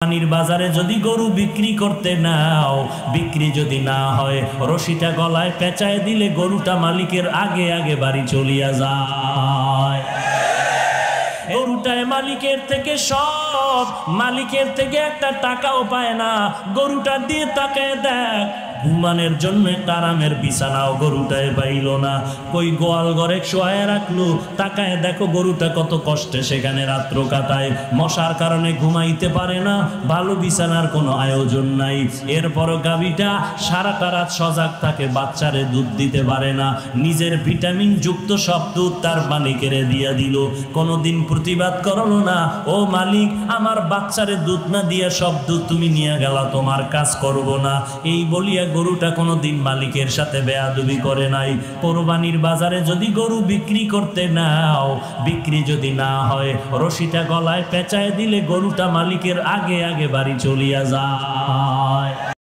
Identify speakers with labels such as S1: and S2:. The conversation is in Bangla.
S1: পানির বাজারে যদি গরু বিক্রি করতে নাও, বিক্রি যদি না হয়, রশিটা গলায় পেঁচায় দিলে গরুটা মালিকের আগে আগে বাড়ি চলিয়া যায়। গরুটায় মালিকের থেকে সব, মালিকের থেকে একটা টাকাও পায় না। গরুটা দিয়ে তাকায় দেখ, ঘুমানোর জন্য একটা আরামের বিছানাও গরুটায় পাইল না। কই গোয়াল ঘরে শোয়ায় রাখলো, তাকায় দেখো গরুটা কত কষ্টে সেখানে রাত্র কাটায়। মশার কারণে ঘুমাইতে পারে না, ভালো বিছানার কোনো আয়োজন নাই। এরপরও গাভীটা সারাটা রাত সজাগ থাকে, বাচ্চারে দুধ দিতে পারে না। নিজের ভিটামিন যুক্ত সব দুধ তার মালিকের দিয়া দিল, কোনোদিন প্রতিবাদ করলো না। ও মালিক, আমার বাচ্চারে দুধ না দিয়া সব দুধ তুমি নিয়ে গেলা, তোমার কাজ করব না। এই বলিয়া গরুটা কোনোদিন মালিকের সাথে বেয়াদবি করে নাই। কোরবানির বাজারে যদি গরু বিক্রি করতে নাও, বিক্রি যদি না হয়, রশিটা গলায় পেঁচায় দিলে গরুটা মালিকের আগে আগে বাড়ি চলিয়া যায়।